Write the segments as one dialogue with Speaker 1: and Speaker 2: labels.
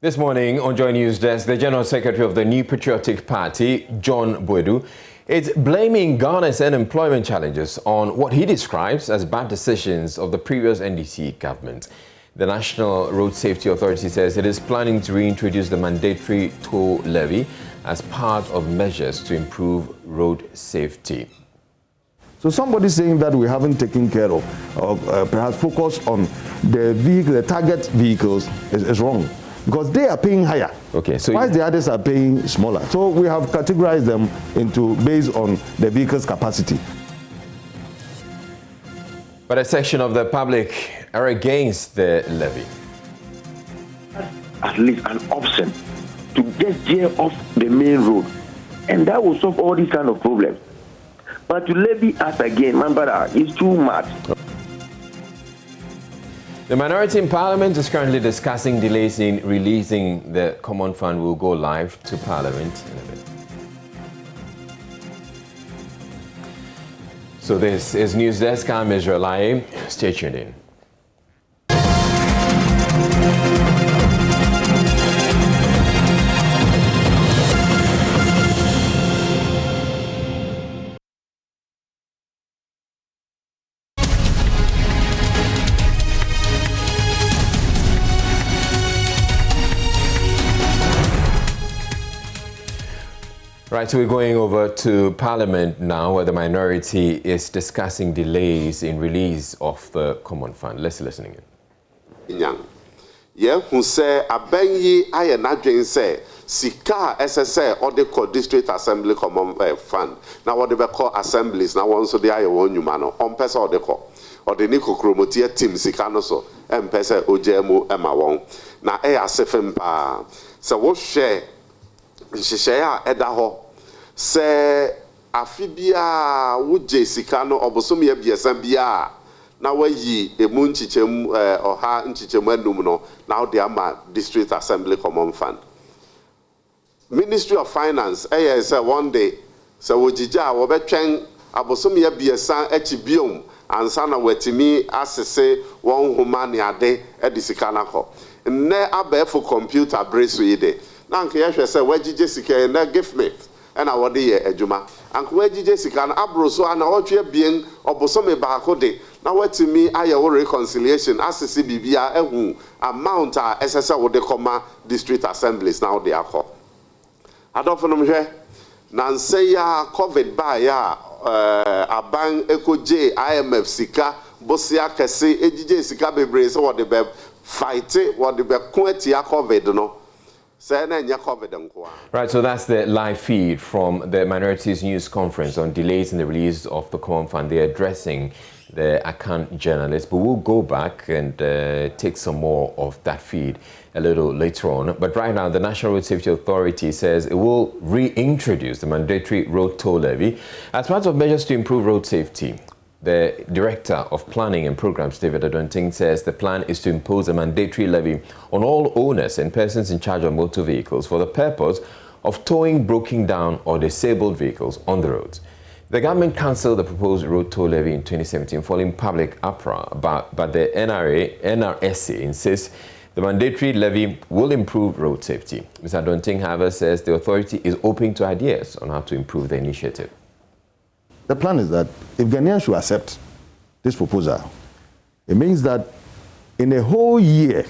Speaker 1: This morning on Joy News Desk, the General Secretary of the New Patriotic Party, John Boadu, is blaming Ghana's unemployment challenges on what he describes as bad decisions of the previous NDC government. The National Road Safety Authority says it is planning to reintroduce the mandatory toll levy as part of measures to improve road safety.
Speaker 2: So somebody saying that we haven't taken care of, or perhaps focused on the target vehicles is wrong. Because they are paying higher.
Speaker 1: Okay, so
Speaker 2: while the others are paying smaller. So we have categorized them into based on the vehicle's capacity.
Speaker 1: But a section of the public are against the levy.
Speaker 3: At least an option to just gear off the main road, and that will solve all these kind of problems. But to levy us again, my brother, is too much.
Speaker 1: The minority in Parliament is currently discussing delays in releasing the Common Fund. Will go live to Parliament in a bit. So this is News Desk. I'm Israel Lai. Stay tuned in. Right, so we're going over to Parliament now, where the minority is discussing delays in release of the Common Fund. Let's listen in.
Speaker 4: Yeah, who say abenyi aye nadwen say sika SSA or the District Assembly Common Fund. Now what they call assemblies now one so they aye one humano on pesa or the call or the Nico Chromotia team sika no so pesa ojemu ema won. Na asefem pa so what share share edaho se afibia wuje sika no obosom ya biasa bia na wayi emu nchichem oha nchichem anum no now they ama District Assembly Common Fund. Ministry of Finance say one day so wojija wo betwen abosom ya biasa achibiom ansa na watimi asese won homa ne ade edisika na ko nne abefo computer brace we dey na nke yehwe say wajije sika na give me and I wode ye adwuma anko wajije sika na abroso ana otwe bien obosome baako de na watimi aye wo reconciliation asese bibia ehu amount a SSA wode koma district assemblies now they akọ adofo no hwe na nse ya covid ba ya aban ekoje IMF sika bosia kese ejije sika bebre so wode be fight wode be ko atia covid no.
Speaker 1: Right, so that's the live feed from the Minorities News Conference on delays in the release of the Common Fund. They're addressing the account journalists, but we'll go back and take some more of that feed a little later on. But right now, the National Road Safety Authority says it will reintroduce the mandatory road toll levy as part of measures to improve road safety. The Director of Planning and Programs, David Adonting, says the plan is to impose a mandatory levy on all owners and persons in charge of motor vehicles for the purpose of towing broken down or disabled vehicles on the roads. The government cancelled the proposed road toll levy in 2017 following public uproar, but the NRSA insists the mandatory levy will improve road safety. Mr. Adonting, however, says the authority is open to ideas on how to improve the initiative.
Speaker 2: The plan is that if Ghanaians should accept this proposal, it means that in the whole year,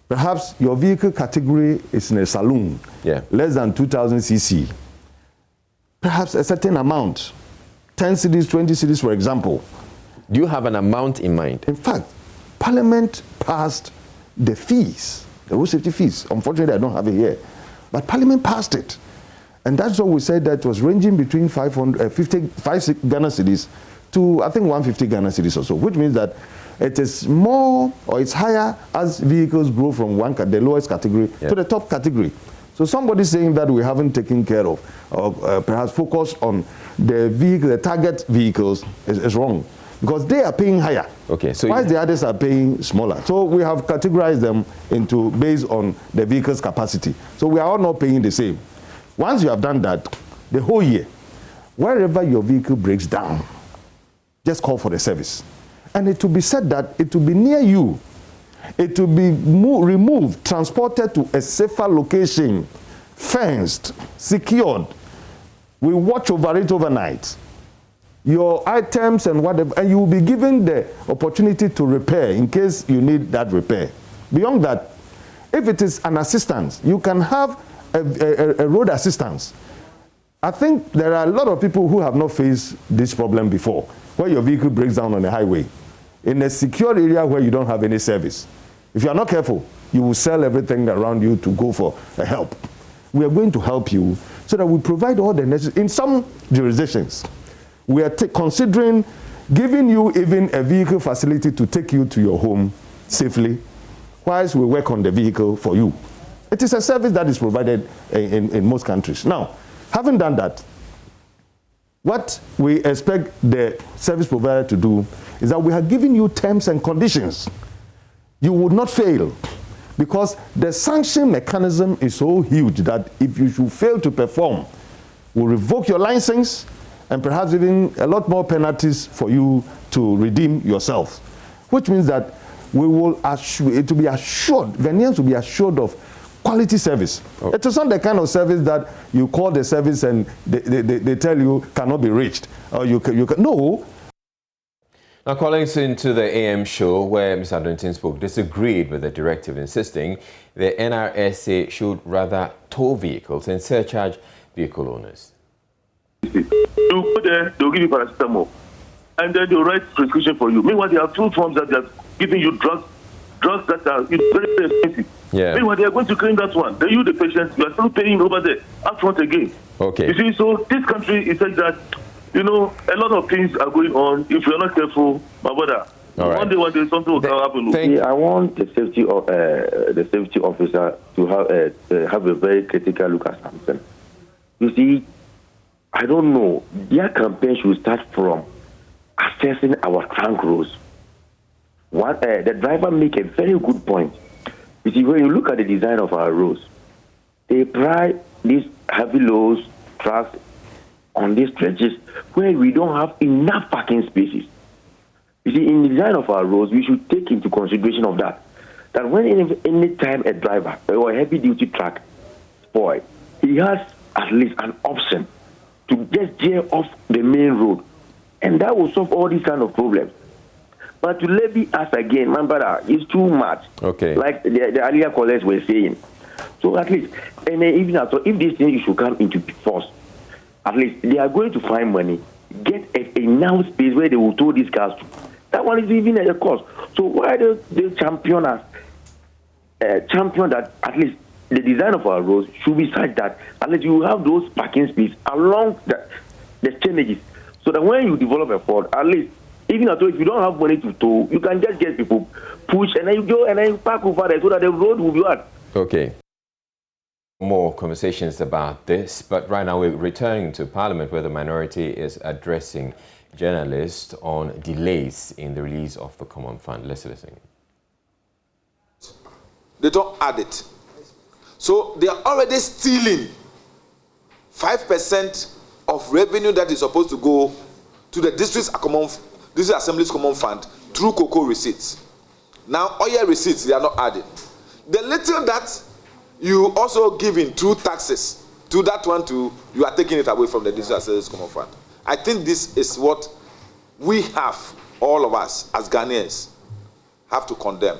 Speaker 2: perhaps your vehicle category is in a saloon, less than 2,000 cc, perhaps a certain amount, 10 cedis, 20 cedis, for example.
Speaker 1: Do you have an amount in mind?
Speaker 2: In fact, Parliament passed the fees, the road safety fees. Unfortunately, I don't have it here, but Parliament passed it. And that's what we said, that was ranging between 5 Ghana cedis to, I think, 150 Ghana cedis or so, which means that it is more or it's higher as vehicles grow from the lowest category to the top category. So somebody saying that we haven't taken care of, or perhaps focused on the target vehicles is wrong. Because they are paying higher.
Speaker 1: Okay, so
Speaker 2: while the others are paying smaller. So we have categorized them into based on the vehicle's capacity. So we are all not paying the same. Once you have done that, the whole year, wherever your vehicle breaks down, just call for the service. And it will be said that it will be near you. it will be removed, transported to a safer location, fenced, secured. We watch over it overnight. Your items and whatever, and you will be given the opportunity to repair in case you need that repair. Beyond that, if it is an assistance, you can have a road assistance. I think there are a lot of people who have not faced this problem before, where your vehicle breaks down on a highway, in a secure area where you don't have any service. If you are not careful, you will sell everything around you to go for help. We are going to help you so that we provide all the necessary. In some jurisdictions, we are considering giving you even a vehicle facility to take you to your home safely, whilst we work on the vehicle for you. It is a service that is provided in most countries. Now, having done that, what we expect the service provider to do is that we have given you terms and conditions. You would not fail, because the sanction mechanism is so huge that if you should fail to perform, we'll revoke your license and perhaps even a lot more penalties for you to redeem yourself, which means that we will it will be assured, Ghanaians will be assured of quality service. Oh. It is not the kind of service that you call the service and they tell you cannot be reached, or you can no.
Speaker 1: Now, calling into the AM show, where Mr. Adontin spoke, disagreed with the directive, insisting the NRSA should rather tow vehicles and surcharge vehicle owners.
Speaker 3: You go there, they'll give you paracetamol, and then they'll write prescription for you. Meanwhile, there are two forms that they're giving you drugs that are very expensive.
Speaker 1: Yeah.
Speaker 3: Meanwhile, they are going to claim that one. Then you, the patient, you are still paying over there up front again.
Speaker 1: Okay.
Speaker 3: You see, so this country is like that. You know, a lot of things are going on. If you're not careful, my brother, one day something will happen.
Speaker 5: I want the safety officer to have a very critical look at something. You see, I don't know. Their campaign should start from assessing our trunk roads. The driver make a very good point. You see, when you look at the design of our roads, they pride these heavy loads, trucks, on these stretches where we don't have enough parking spaces. You see, in the design of our roads, we should take into consideration of that. That when any time a driver or a heavy-duty truck spoil, he has at least an option to just veer off the main road, and that will solve all these kind of problems. But to levy us again, my brother, is too much. Okay. Like the earlier callers were saying. So at least, and even if this thing should come into force, at least they are going to find money, get a now space where they will tow these cars to. That one is even at a cost. So why do they champion us? Champion that at least the design of our roads should be such that at least you have those parking spaces along the changes, so that when you develop a Ford, at least even if you don't have money to tow, you can just get people push and then you go and then you park over there so that the road will be hard.
Speaker 1: Okay. More conversations about this, but right now we're returning to Parliament, where the minority is addressing journalists on delays in the release of the Common Fund. Let's listen.
Speaker 6: They don't add it. So they are already stealing 5% of revenue that is supposed to go to the District Assembly's Common Fund through cocoa receipts. Now, oil receipts, they are not added. The little that you also giving through taxes to that one too, you are taking it away from the District Assembly's Common Fund. I think this is what we have, all of us as Ghanaians, have to condemn.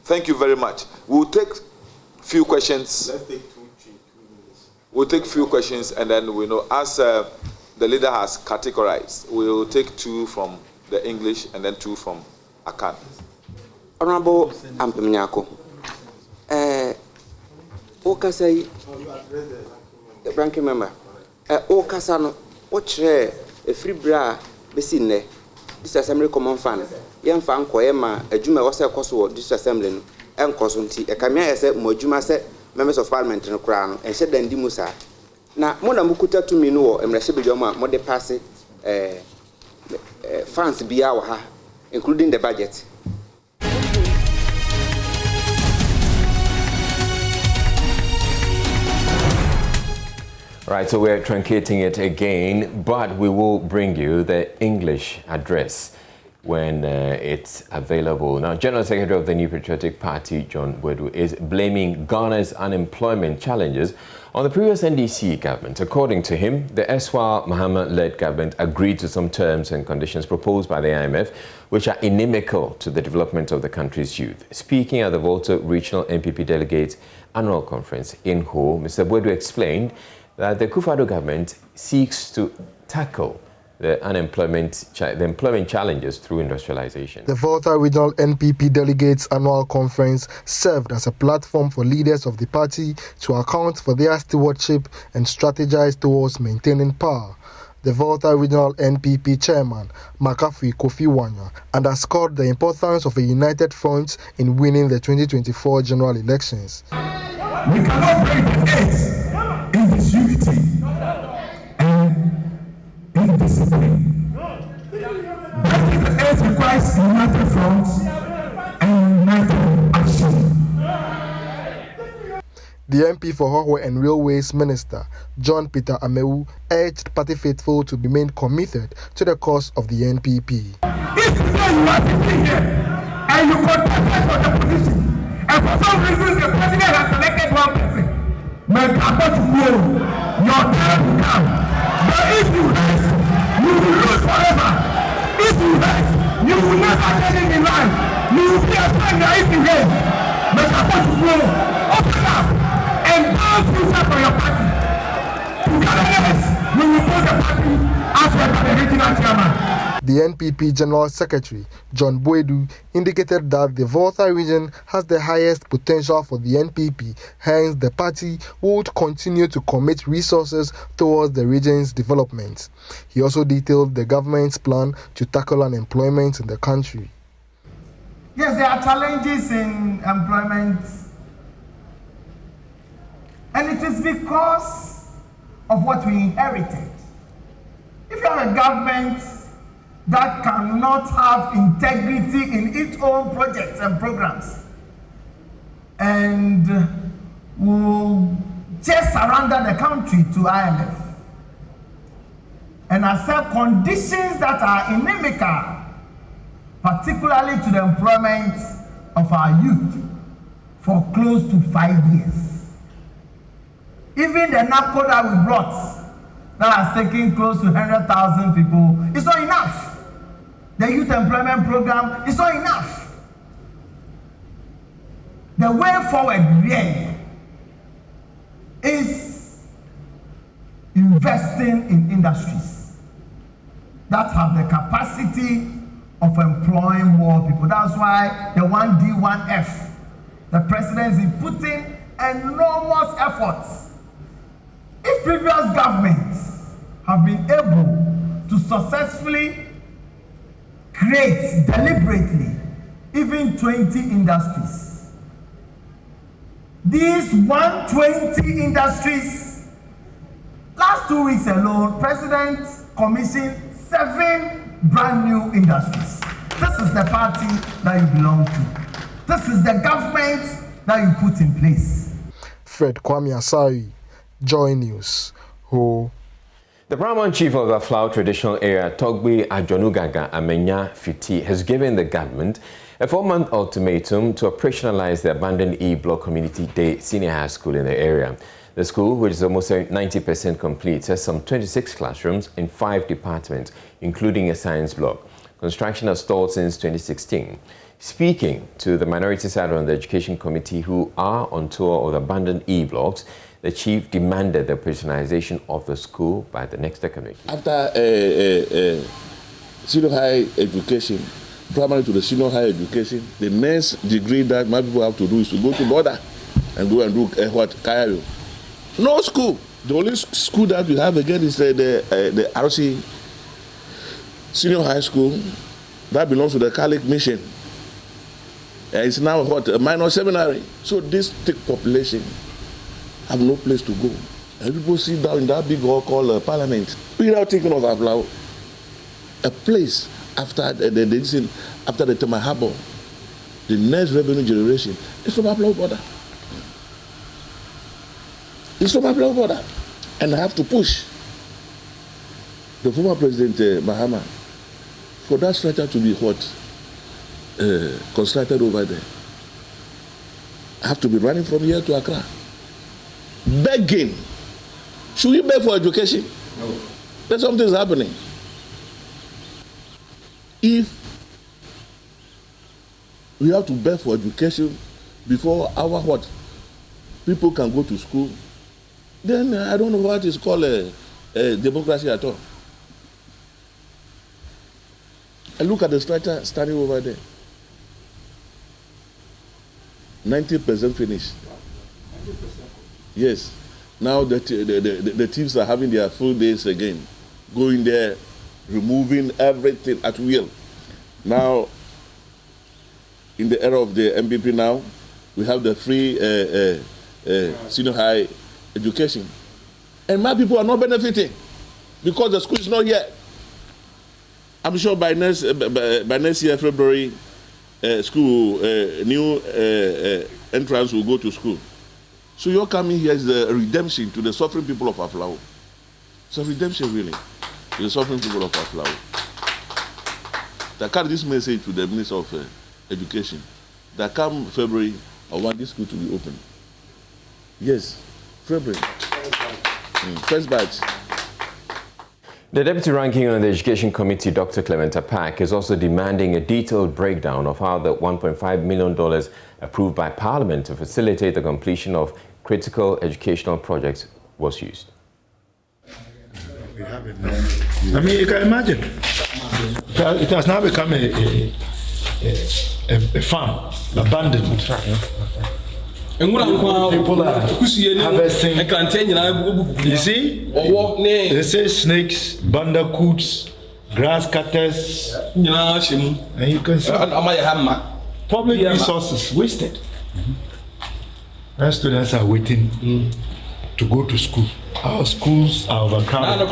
Speaker 6: Thank you very much. We'll take few questions. Let's take 2 minutes. We'll take few questions, and then we know, as the leader has categorized, we'll take 2 from the English and then 2 from Akan.
Speaker 7: Honorable Ampemnyako, Okasai, the ranking member, Okasano, watch a free bra, Besine, this Assembly Common Fund, young fan Koema, a Juma was a Kosovo, this Assembly, and Kosunti, a Kamia said, Mojuma said, members of Parliament in the crown, and said, then Dimusa. Now, Mona Mukuta to me no, and Rashibiyoma, Mode Passe, funds be our, including the budget.
Speaker 1: Right, so we're truncating it again, but we will bring you the English address. when it's available. Now, General Secretary of the New Patriotic Party, John Boadu, is blaming Ghana's unemployment challenges on the previous NDC government. According to him, the erstwhile Mahama-led government agreed to some terms and conditions proposed by the IMF, which are inimical to the development of the country's youth. Speaking at the Volta Regional NPP Delegates Annual Conference in Ho, Mr. Boadu explained that the Akufo-Addo government seeks to tackle the employment challenges through industrialization.
Speaker 8: The Volta Regional NPP Delegates Annual Conference served as a platform for leaders of the party to account for their stewardship and strategize towards maintaining power. The Volta Regional NPP Chairman, Makafui Kofi Wanya, underscored the importance of a united front in winning the 2024 general elections.
Speaker 9: We cannot break the eggs in this unity and in discipline. Breaking the eggs requires united front and united action.
Speaker 8: The MP for Hoho and Railways Minister, John Peter Amewu, urged party faithful to remain committed to the cause of the NPP.
Speaker 9: If you know you are sitting here and you contested for the position, and for some reason the president has selected one person, may happen to you, your time will come. But if you rest, you will lose forever. If you rest, you will never get in life. You will be a failure if you rest. May happen to you. Open up and build future for your party. Togetherness, we will build the party as the regional chairman.
Speaker 8: The NPP General Secretary, John Boadu, indicated that the Volta region has the highest potential for the NPP, hence the party would continue to commit resources towards the region's development. He also detailed the government's plan to tackle unemployment in the country.
Speaker 9: Yes, there are challenges in employment, and it is because of what we inherited. If you have a government that cannot have integrity in its own projects and programs and will just surrender the country to IMF and accept conditions that are inimical, particularly to the employment of our youth, for close to 5 years. Even the NAPCO that we brought, that has taken close to 100,000 people, it's not enough. The youth employment program is not enough. The way forward really is investing in industries that have the capacity of employing more people. That's why the 1D, 1F, the president is putting enormous efforts. If previous governments have been able to successfully create deliberately even 20 industries, these 120 industries, last 2 weeks alone, President commissioned 7 brand new industries. This is the party that you belong to. This is the government that you put in place.
Speaker 8: Fred Kwame Asari, Joy News. Ho.
Speaker 1: The paramount chief of the Aflao traditional area, Togbe Adjonugaga Amenya Fiti, has given the government a 4-month ultimatum to operationalize the abandoned E Block Community Day Senior High School in the area. The school, which is almost 90% complete, has some 26 classrooms in 5 departments, including a science block. Construction has stalled since 2016. Speaking to the minority side on the Education Committee, who are on tour of the abandoned E Blocks, the chief demanded the personalization of the school by the next committee.
Speaker 10: After senior high education, primary to the senior high education, the next degree that my people have to do is to go to border and go and do what Cairo. No school. The only school that we have again is the RC Senior High School that belongs to the Catholic Mission. It's now what, a minor seminary. So this thick population have no place to go. And people sit down in that big hall called Parliament without thinking of Aflao. A place after the Tema Harbour, the next revenue generation is from Aflao border. It's from Aflao border. And I have to push the former President Mahama for that structure to be constructed over there, I have to be running from here to Accra, begging. Should we beg for education? No. Then something is happening. If we have to beg for education before our people can go to school, then I don't know what is called a democracy at all. I look at the structure standing over there. 90% finished. 90%. Yes. Now the teams are having their full days again, going there, removing everything at will. Now, in the era of the MPP now, we have the free senior high education. And my people are not benefiting because the school is not here. I'm sure by next year, February, school, new entrance will go to school. So your coming here is the redemption to the suffering people of Aflao. It's a redemption, really, to the suffering people of Aflao. I carry this message to the Minister of Education that come February, I want this school to be open. Yes, February. First batch.
Speaker 1: The Deputy Ranking on the Education Committee, Dr. Clement Apaak, is also demanding a detailed breakdown of how the $1.5 million approved by Parliament to facilitate the completion of critical educational projects was used.
Speaker 11: I mean, you can imagine. It has now become a farm, abandoned. People are harvesting. You see, they say snakes, bandicoots, grass cutters, and you can see public resources wasted. And students are waiting to go to school. Our schools are overcrowded.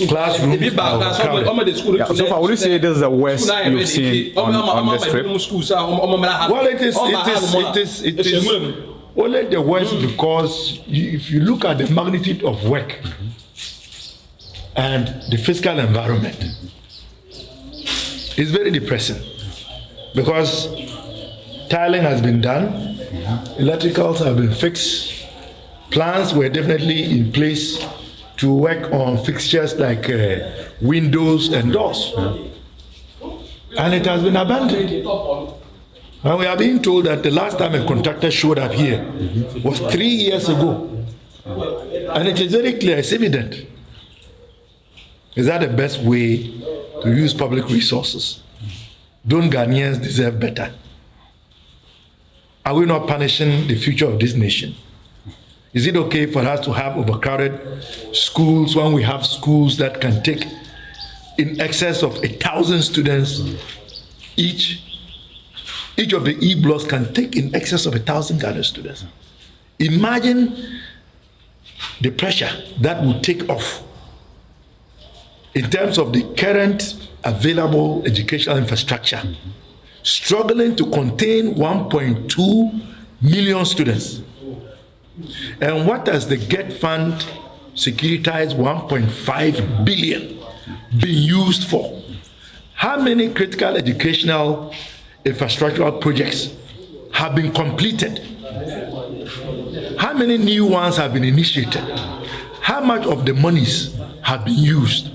Speaker 11: Classrooms are overcrowded.
Speaker 12: So far, would you say this is the worst you've seen on this trip?
Speaker 11: Well, it is only the worst because if you look at the magnitude of work and the physical environment, it's very depressing because tiling has been done, electricals have been fixed, plans were definitely in place to work on fixtures like windows and doors, and it has been abandoned. And we are being told that the last time a contractor showed up here was 3 years ago. And it is very clear, it's evident. Is that the best way to use public resources? Don't Ghanaians deserve better? Are we not punishing the future of this nation? Is it okay for us to have overcrowded schools when we have schools that can take in excess of 1,000 students each? Each of the E-blocks can take in excess of 1,000 Ghana students. Imagine the pressure that will take off in terms of the current available educational infrastructure, struggling to contain 1.2 million students. And what does the GET Fund securitize 1.5 billion being used for? How many critical educational infrastructural projects have been completed? How many new ones have been initiated? How much of the monies have been used?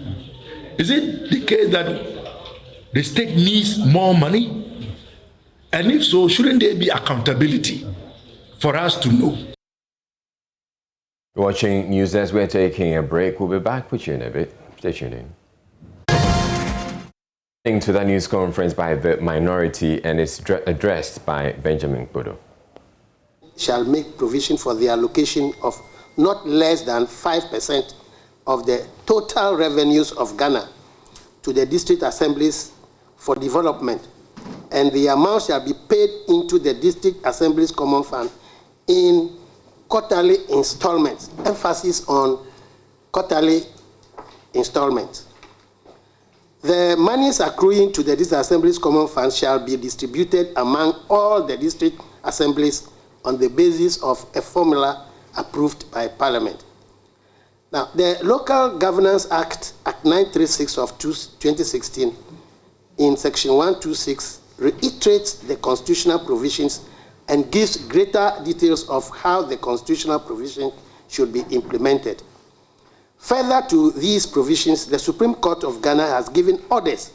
Speaker 11: Is it the case that the state needs more money? And if so, shouldn't there be accountability for us to know?
Speaker 1: Watching news as we're taking a break. We'll be back with you in a bit. Stay tuned in. To that news conference by the minority, and it's addressed by Benjamin Bodo.
Speaker 13: Shall make provision for the allocation of not less than 5% of the total revenues of Ghana to the district assemblies for development, and the amount shall be paid into the district assemblies common fund in quarterly installments. Emphasis on quarterly installments. The monies accruing to the district assemblies common fund shall be distributed among all the district assemblies on the basis of a formula approved by Parliament. Now, the Local Governance Act, Act 936 of 2016, in section 126 reiterates the constitutional provisions and gives greater details of how the constitutional provision should be implemented. Further to these provisions, the Supreme Court of Ghana has given orders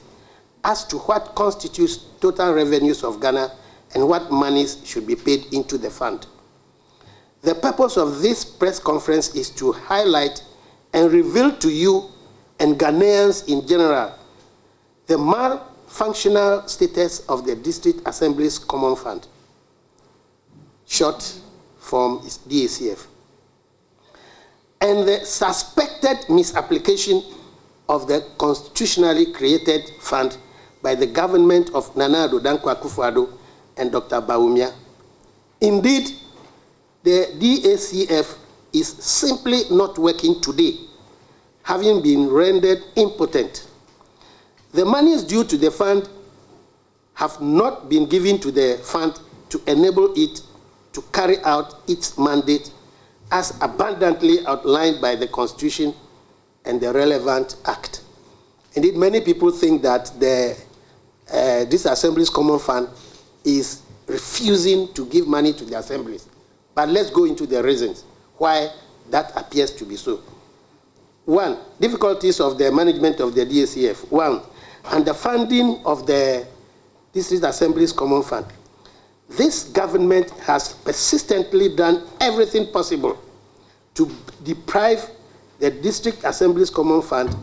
Speaker 13: as to what constitutes total revenues of Ghana and what monies should be paid into the fund. The purpose of this press conference is to highlight and reveal to you and Ghanaians in general the malfunctional status of the District Assembly's Common Fund. Short form is DACF. And the suspected misapplication of the constitutionally created fund by the government of Nana Addo Dankwa Akufo-Addo and Dr. Bawumia. Indeed, the DACF is simply not working today, having been rendered impotent. The monies due to the fund have not been given to the fund to enable it to carry out its mandate as abundantly outlined by the Constitution and the relevant act. Indeed, many people think that this Assembly's Common Fund is refusing to give money to the assemblies. But let's go into the reasons why that appears to be so. One, difficulties of the management of the DACF. One, underfunding of the District Assembly's Common Fund. This government has persistently done everything possible to deprive the District Assembly's Common Fund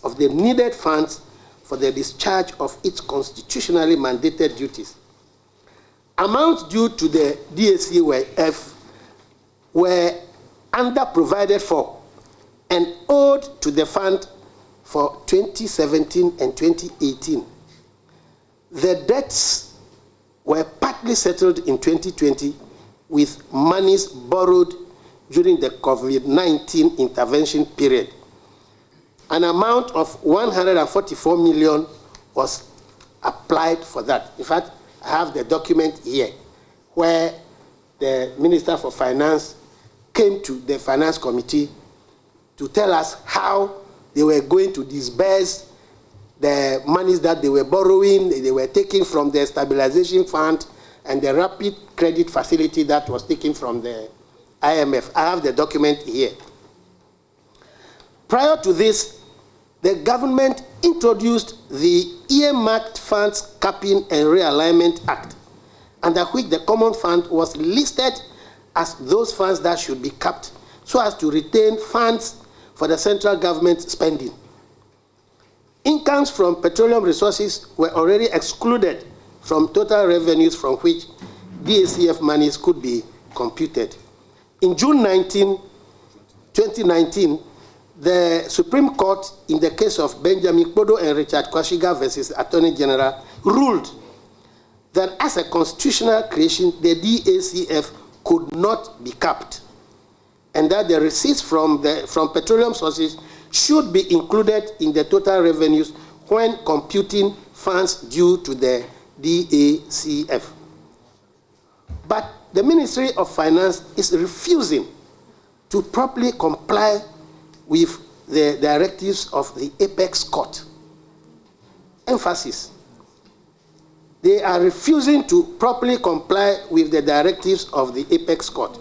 Speaker 13: of the needed funds for the discharge of its constitutionally mandated duties. Amounts due to the DACF were under-provided for and owed to the fund for 2017 and 2018. The debts were partly settled in 2020 with monies borrowed during the COVID-19 intervention period. An amount of 144 million was applied for that. In fact, I have the document here where the Minister for Finance came to the Finance Committee to tell us how they were going to disburse the monies that they were borrowing, they were taking from the stabilization fund and the rapid credit facility that was taken from the IMF. I have the document here. Prior to this, the government introduced the Earmarked Funds Capping and Realignment Act, under which the Common Fund was listed as those funds that should be capped so as to retain funds for the central government spending. Incomes from petroleum resources were already excluded from total revenues from which DACF monies could be computed. In June 2019, the Supreme Court, in the case of Benjamin Kpodo and Richard Kwashiga versus Attorney General, ruled that as a constitutional creation, the DACF could not be capped, and that the receipts from petroleum sources should be included in the total revenues when computing funds due to the DACF. But the Ministry of Finance is refusing to properly comply with the directives of the Apex Court. Emphasis. They are refusing to properly comply with the directives of the Apex Court.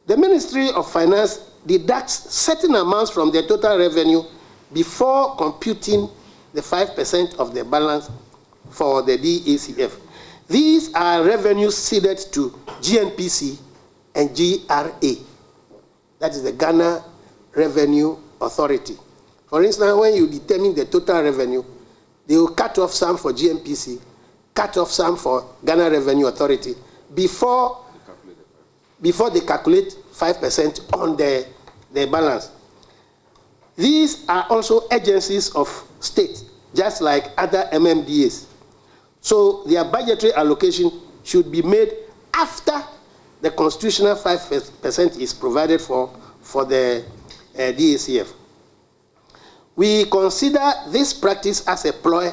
Speaker 13: The Ministry of Finance deducts certain amounts from the total revenue before computing the 5% of the balance for the DACF. These are revenues ceded to GNPC and GRA. That is the Ghana Revenue Authority. For instance, when you determine the total revenue, they will cut off some for GNPC, cut off some for Ghana Revenue Authority before they calculate 5% on the balance. These are also agencies of state, just like other MMDAs. So their budgetary allocation should be made after the constitutional 5% is provided for the DACF. We consider this practice as a ploy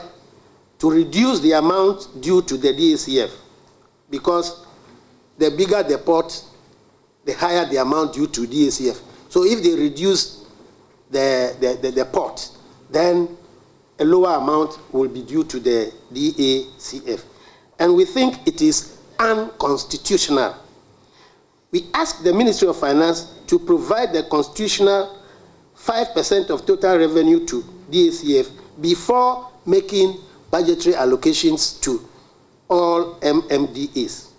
Speaker 13: to reduce the amount due to the DACF, because the bigger the pot, the higher the amount due to DACF. So if they reduce the pot, then a lower amount will be due to the DACF. And we think it is unconstitutional. We ask the Ministry of Finance to provide the constitutional 5% of total revenue to DACF before making budgetary allocations to all MMDAs.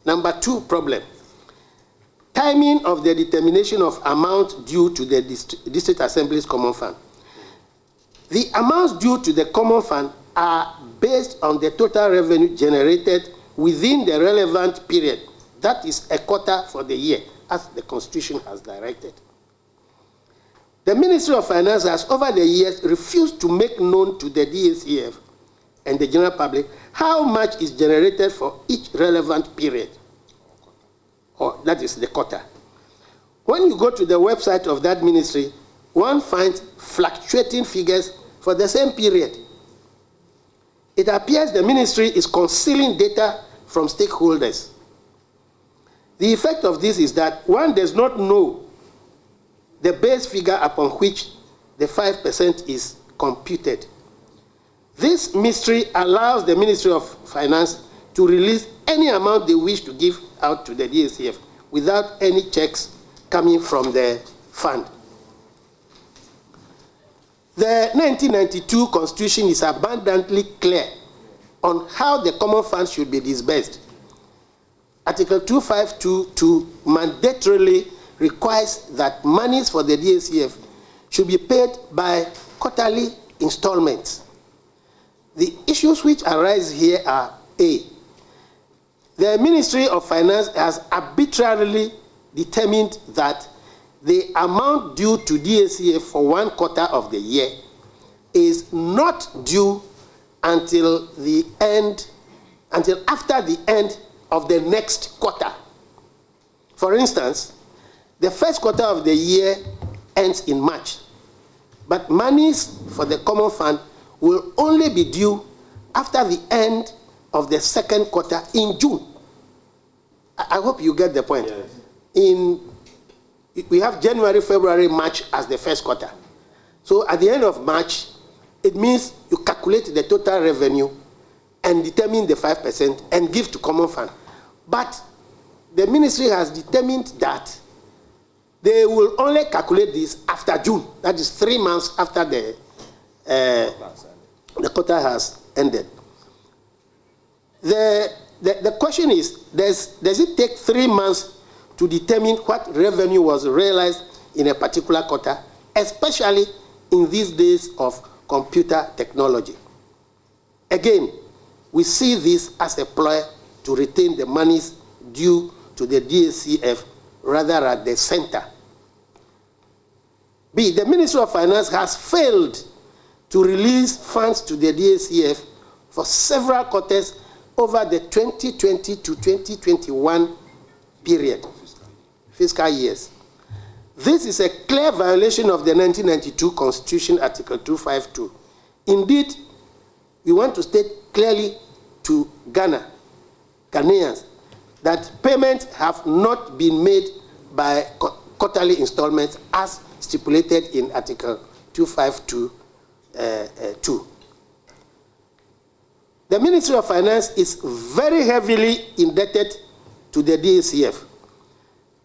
Speaker 13: Number 2 problem, timing of the determination of amount due to the District Assembly's Common Fund. The amounts due to the Common Fund are based on the total revenue generated within the relevant period. That is a quarter for the year, as the Constitution has directed. The Ministry of Finance has over the years refused to make known to the DACF and the general public how much is generated for each relevant period, or that is the quarter. When you go to the website of that ministry, one finds fluctuating figures for the same period. It appears the ministry is concealing data from stakeholders. The effect of this is that one does not know the base figure upon which the 5% is computed. This mystery allows the Ministry of Finance to release any amount they wish to give out to the DACF without any checks coming from the fund. The 1992 Constitution is abundantly clear on how the common fund should be disbursed. Article 252 mandatorily requires that monies for the DACF should be paid by quarterly installments. The issues which arise here are A, the Ministry of Finance has arbitrarily determined that the amount due to DACF for 1 quarter of the year is not due until after the end of the next quarter. For instance, the first quarter of the year ends in March, but monies for the common fund will only be due after the end of the second quarter in June. I hope you get the point. Yes. We have January, February, March as the first quarter. So at the end of March, it means you calculate the total revenue and determine the 5% and give to common fund. But the ministry has determined that they will only calculate this after June. That is 3 months after the quarter has ended. The question is, does it take 3 months to determine what revenue was realized in a particular quarter, especially in these days of computer technology? Again, we see this as a ploy to retain the monies due to the DACF rather at the center. B, the Ministry of Finance has failed to release funds to the DACF for several quarters over the 2020 to 2021 period, fiscal years. This is a clear violation of the 1992 Constitution, Article 252. Indeed, we want to state clearly to Ghanaians, that payments have not been made by quarterly installments as stipulated in Article 252. The Ministry of Finance is very heavily indebted to the DACF.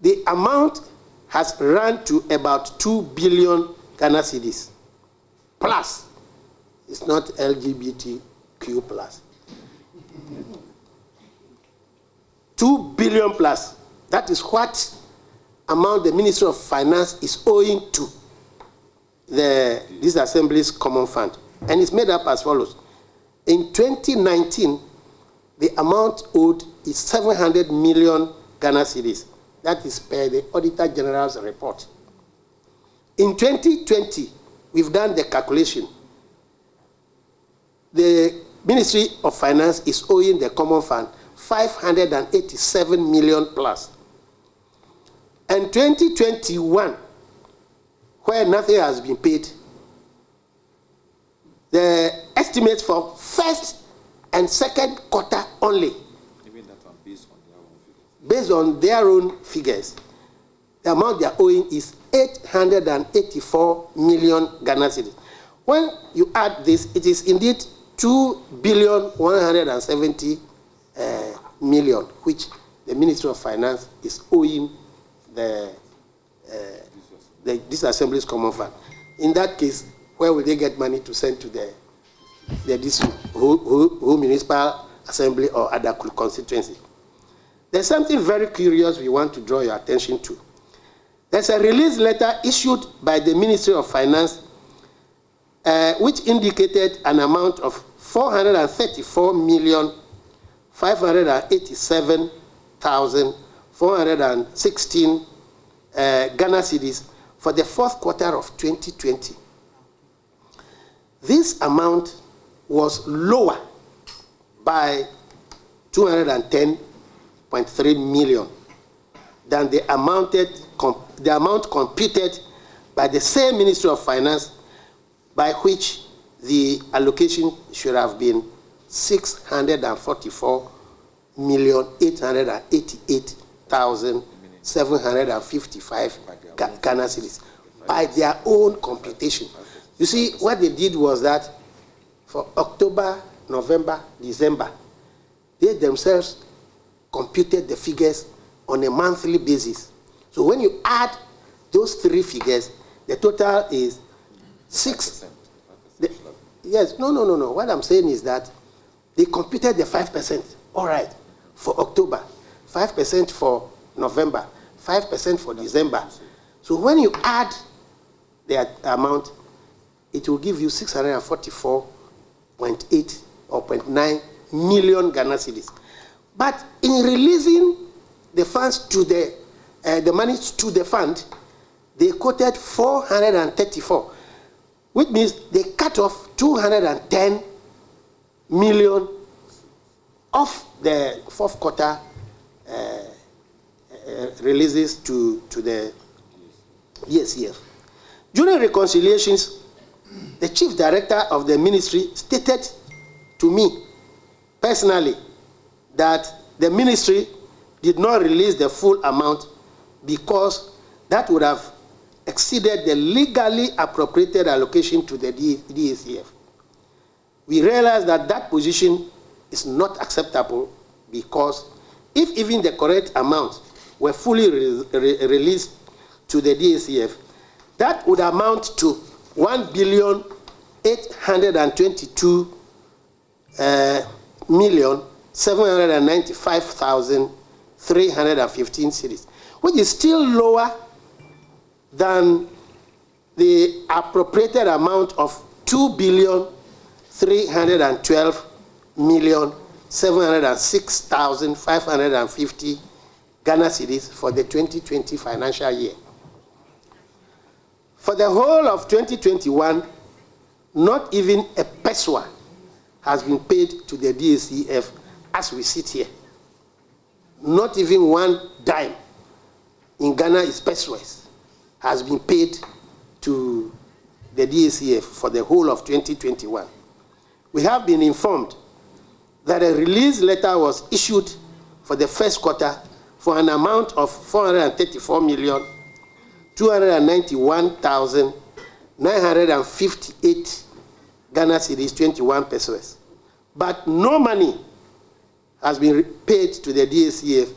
Speaker 13: The amount has run to about 2 billion Ghana cedis plus. It's not LGBTQ plus. 2 billion plus. That is what amount the Ministry of Finance is owing to this Assembly's Common Fund. And it's made up as follows. In 2019, the amount owed is 700 million Ghana cedis. That is per the Auditor General's report. In 2020, we've done the calculation. The Ministry of Finance is owing the Common Fund 587 million plus. And 2021, where nothing has been paid, the estimates for first and second quarter only, based on their own figures, the amount they are owing is 884 million Ghana cedis. when you add this, it is indeed 2,170 million, which the Ministry of Finance is owing the Disassemblies Common Fund. In that case, where will they get money to send to the district, who municipal assembly or other constituency? There's something very curious we want to draw your attention to. There's a release letter issued by the Ministry of Finance which indicated an amount of 434,587,416 Ghana cedis for the fourth quarter of 2020. This amount was lower by 210.3 million than the amount computed by the same Ministry of Finance, by which the allocation should have been 644,888,755 Ghana cedis by their own computation. You see, what they did was that for October, November, December, they themselves computed the figures on a monthly basis. So when you add those three figures, the total is 6. Yes, no. What I'm saying is that they computed the 5%. All right, for October, 5% for November, 5% for December. So when you add the amount, it will give you 644.8 or 0.9 million Ghana cedis. But in releasing the funds to the money to the fund, they quoted 434, which means they cut off 210 million of the fourth quarter releases to the DSCF. During reconciliations, the chief director of the ministry stated to me personally that the ministry did not release the full amount because that would have exceeded the legally appropriated allocation to the DSCF. We realized that that position is not acceptable because if even the correct amount were fully released to the DSCF, that would amount to 1,822,795,315 cedis, which is still lower than the appropriated amount of 2,312,706,550 Ghana cedis for the 2020 financial year. For the whole of 2021, not even a peso has been paid to the DSCF as we sit here. Not even one dime in Ghana is pesos has been paid to the DSCF for the whole of 2021. We have been informed that a release letter was issued for the first quarter for an amount of 434,291,958 Ghana cedis, 21 pesos. But no money has been paid to the DSCF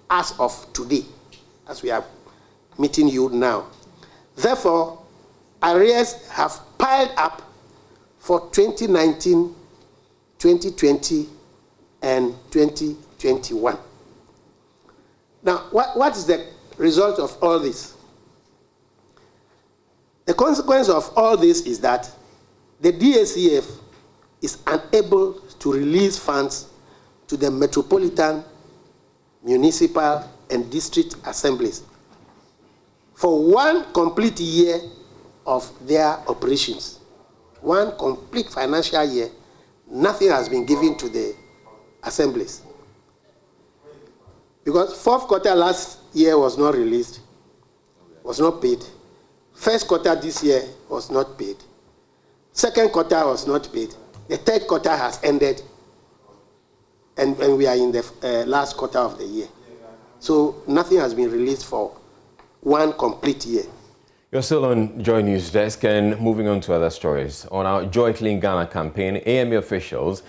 Speaker 13: as of today, as we are meeting you now. Therefore, arrears have piled up for 2019, 2020, and 2021. Now, what is the result of all this? The consequence of all this is that the DSCF is unable to release funds to the metropolitan, municipal, and district assemblies for one complete year of their operations. One complete financial year, nothing has been given to the assemblies. Because fourth quarter last year was not released, was not paid. First quarter this year was not paid. Second quarter was not paid. The third quarter has ended, and we are in the last quarter of the year. So nothing has been released for one complete year.
Speaker 1: You're still on Joy News Desk, and moving on to other stories. On our Joy Clean Ghana campaign, AMA officials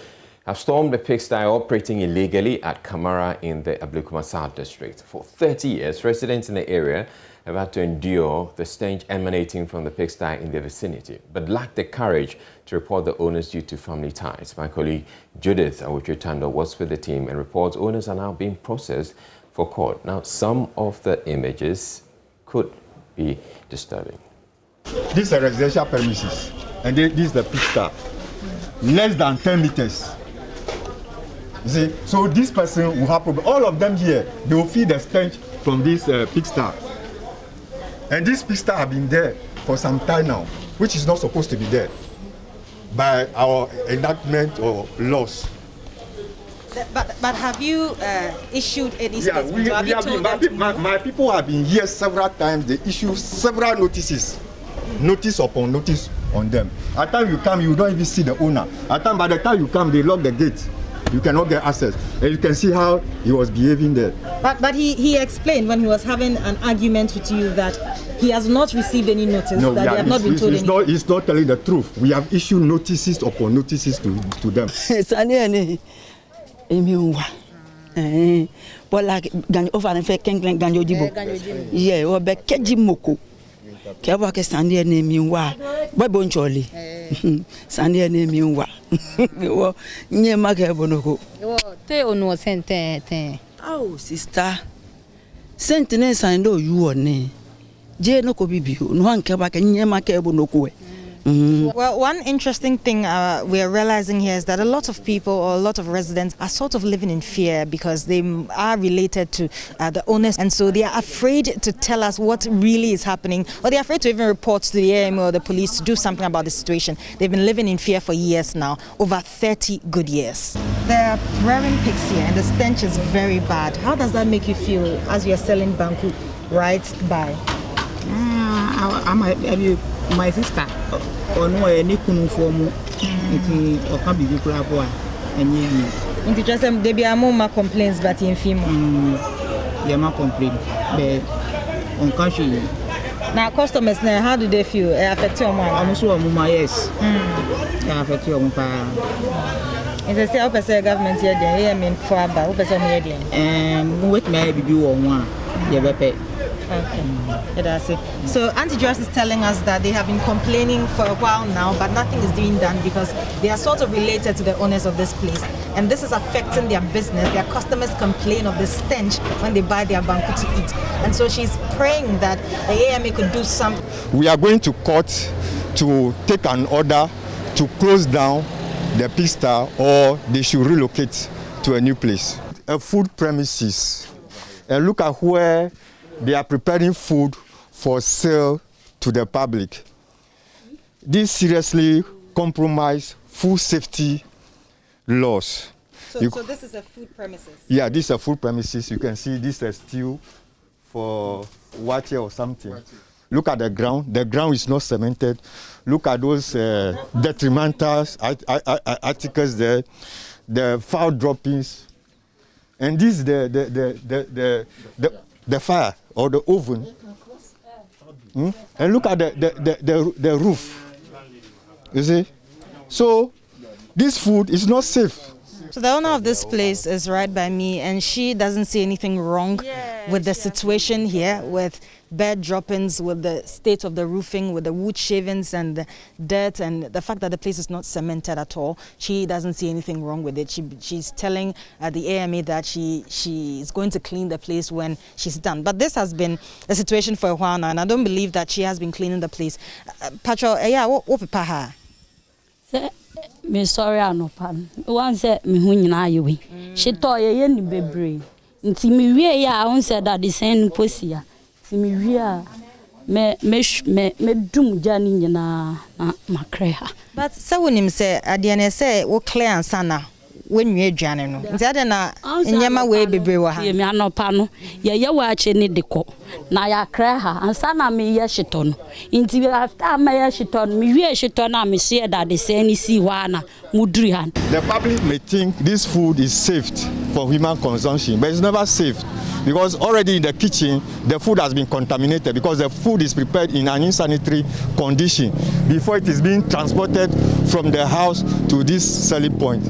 Speaker 1: have stormed the pigsty operating illegally at Kamara in the Ablekuma South district. For 30 years, residents in the area have had to endure the stench emanating from the pigsty in their vicinity, but lack the courage to report the owners due to family ties. My colleague Judith Awuchitando was with the team and reports owners are now being processed for court. Now, some of the images could be disturbing.
Speaker 14: These are residential premises, and this is the pigsty, less than 10 meters. You see, so this person will have problem. All of them here, they will feel the stench from this pigsty. And this pigsty have been there for some time now, which is not supposed to be there by our enactment or laws.
Speaker 15: But have you issued any
Speaker 14: statement? Yeah, my people have been here several times. They issue several notices, notice upon notice on them. At time you come, you don't even see the owner. At time, by the time you come, they lock the gate. You cannot get access. And you can see how he was behaving there.
Speaker 15: But he explained when he was having an argument with you that he has not received any notice, that they have not been told anything.
Speaker 14: He's not telling the truth. We have issued notices upon notices to them.
Speaker 16: Oh, sister, sentence I know you are ne. No
Speaker 15: Well, one interesting thing we are realizing here is that a lot of people or a lot of residents are sort of living in fear because they are related to the owners, and so they are afraid to tell us what really is happening, or they're afraid to even report to the AMA or the police to do something about the situation. They've been living in fear for years now, over 30 good years. They're rearing pigs here and the stench is very bad. How does that make you feel as you're selling banku right by?
Speaker 17: My sister, or no, any kunu for me, or can be good boy, and you.
Speaker 15: Just there be more complaints, but in female.
Speaker 17: They are complain, but on country.
Speaker 15: Now, customers, now, how do they feel? It affects your mom?
Speaker 17: I'm sure, yes. It affects your mom.
Speaker 15: It's a self government here, I mean, for about who person here.
Speaker 17: And what may be you on one? Yeah,
Speaker 15: okay, that's it. So Anti-Trust is telling us that they have been complaining for a while now, but nothing is being done because they are sort of related to the owners of this place. And this is affecting their business. Their customers complain of the stench when they buy their banku to eat. And so she's praying that the AMA could do something.
Speaker 14: We are going to court to take an order to close down the pigsty, or they should relocate to a new place. A food premises. And look at where they are preparing food for sale to the public. This seriously compromises food safety laws.
Speaker 15: So this is a food premises?
Speaker 14: Yeah, this is a food premises. You can see this is a stew for water or something. Look at the ground. The ground is not cemented. Look at those detrimental articles there, the foul droppings. And this is the fire or the oven. And look at the roof. You see? So this food is not safe.
Speaker 15: So the owner of this place is right by me, and she doesn't see anything wrong with the situation here, with bed droppings, with the state of the roofing, with the wood shavings and the dirt, and the fact that the place is not cemented at all. She doesn't see anything wrong with it. She's telling the AMA that she is going to clean the place when she's done. But this has been a situation for a while now, and I don't believe that she has been cleaning the place. Patro, what paha?
Speaker 18: Me sorry anopan. One said me hu nyina ayewe. She to ye ni bebre. Nti me wie ya on said that the same posia. Nti me wie a me dum jani nyina na makreha.
Speaker 15: But so wonim say ade na say wo clear ansa na wenwie aduane no. Nti ade na nyama we bebre wa ha.
Speaker 18: Ye me anopa no ye wa ache ni dekọ. Na ya kreha ansa na me ye hyeto no. Nti after me ye hyeto no me wie hyeto na me see that the same si wa na muduri han.
Speaker 14: The public may think this food is safe for human consumption, but it's never safe. because already in the kitchen, the food has been contaminated because the food is prepared in an unsanitary condition before it is being transported from the house to this selling point.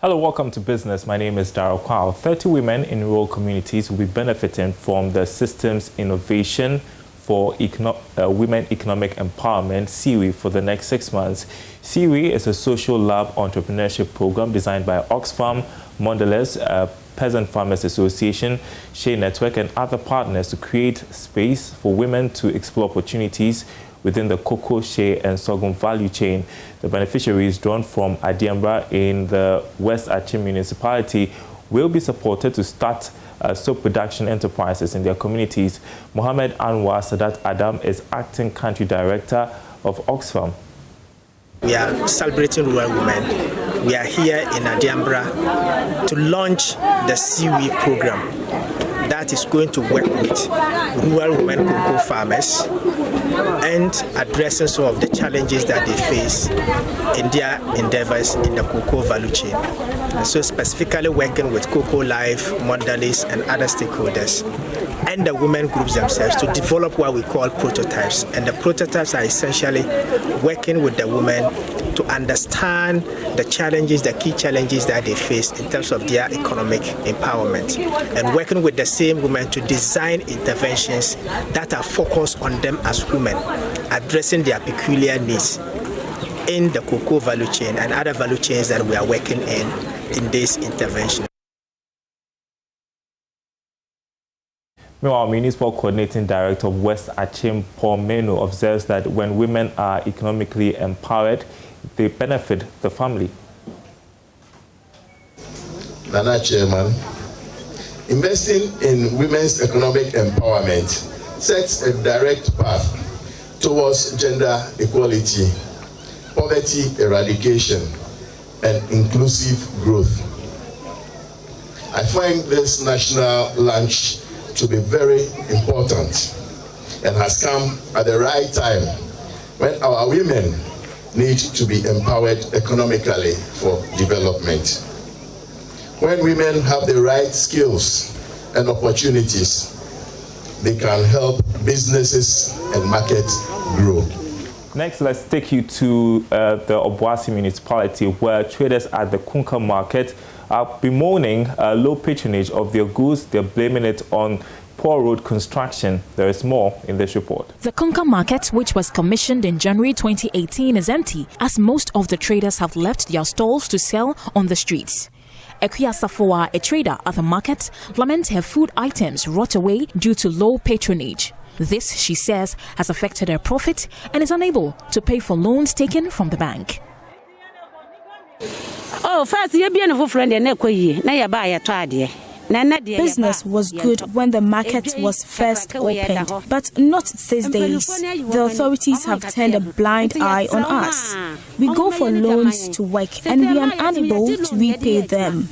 Speaker 19: Hello, welcome to Business. My name is Darryl Kwao. 30 women in rural communities will be benefiting from the Systems Innovation for Women Economic Empowerment, SIWE, for the next 6 months. SIWE is a social lab entrepreneurship program designed by Oxfam, Mondelez, Peasant Farmers Association, Shea Network, and other partners to create space for women to explore opportunities within the cocoa, shea, and sorghum value chain. The beneficiaries, drawn from Adiambra in the West Achim municipality, will be supported to start soap production enterprises in their communities. Mohammed Anwar Sadat Adam is Acting Country Director of Oxfam.
Speaker 20: We are celebrating rural women. We are here in Adiambra to launch the SIWE program that is going to work with rural women cocoa farmers and addressing some of the challenges that they face in their endeavors in the cocoa value chain. And so specifically working with Cocoa Life, Mondelez, and other stakeholders and the women groups themselves to develop what we call prototypes. And the prototypes are essentially working with the women to understand the challenges, the key challenges that they face in terms of their economic empowerment, and working with the same women to design interventions that are focused on them as women, addressing their peculiar needs in the cocoa value chain and other value chains that we are working in this intervention.
Speaker 19: Meanwhile, Municipal Coordinating Director of West Achim, Paul Menu, observes that when women are economically empowered, they benefit the family.
Speaker 21: Nana Chairman, investing in women's economic empowerment sets a direct path towards gender equality, poverty eradication, and inclusive growth. I find this national launch to be very important and has come at the right time when our women need to be empowered economically for development. When women have the right skills and opportunities, they can help businesses and markets grow.
Speaker 19: Next, let's take you to the Obuasi municipality, where traders at the Kunka market are bemoaning low patronage of their goods. They're blaming it on poor road construction. There is more in this report.
Speaker 22: The Kunka market, which was commissioned in January 2018, is empty, as most of the traders have left their stalls to sell on the streets. Ekuya Safoa, a trader at the market, laments her food items rot away due to low patronage. This, she says, has affected her profit and is unable to pay for loans taken from the bank.
Speaker 23: Oh, first, you're beautiful friend, and now you buy a trade.
Speaker 24: Business was good when the market was first opened, but not these days. The authorities have turned a blind eye on us. We go for loans to work and we are unable to repay them.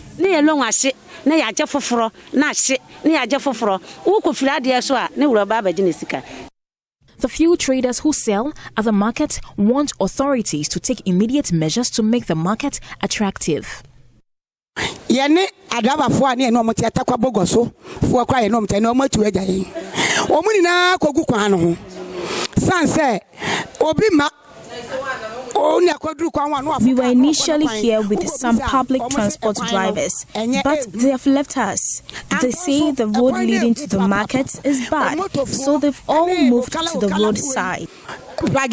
Speaker 23: The
Speaker 22: few traders who sell at the market want authorities to take immediate measures to make the market attractive.
Speaker 25: Yene adaba fo ani no moti atakwa bogoso fo kwa ye no mti no matu eja yi omuni na kogu kwa no ho sanse obi ma.
Speaker 24: We were initially here with some public transport drivers, but they have left us. They say the road leading to the market is bad, so they've all moved to the roadside.
Speaker 26: We beg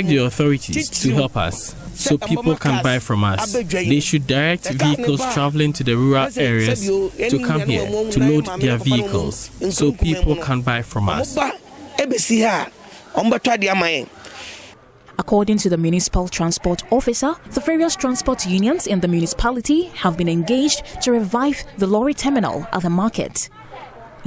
Speaker 26: the authorities to help us so people can buy from us. They should direct vehicles traveling to the rural areas to come here to load their vehicles so people can buy from us.
Speaker 22: According to the municipal transport officer, the various transport unions in the municipality have been engaged to revive the lorry terminal at the market.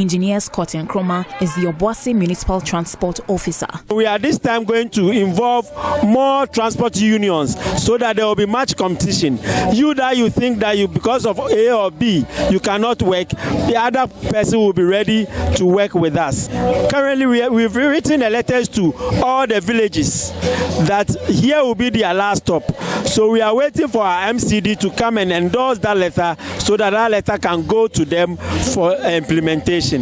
Speaker 22: Engineer Scott Nkrumah is the Obuasi Municipal Transport Officer.
Speaker 2: We are this time going to involve more transport unions so that there will be much competition. You think that you, because of A or B, you cannot work, the other person will be ready to work with us. Currently, we've written the letters to all the villages that here will be their last stop. So we are waiting for our MCD to come and endorse that letter so that letter can go to them for implementation.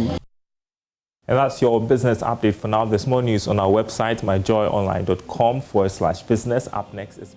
Speaker 19: And that's your business update for now. There's more news on our website, myjoyonline.com/business. Up next is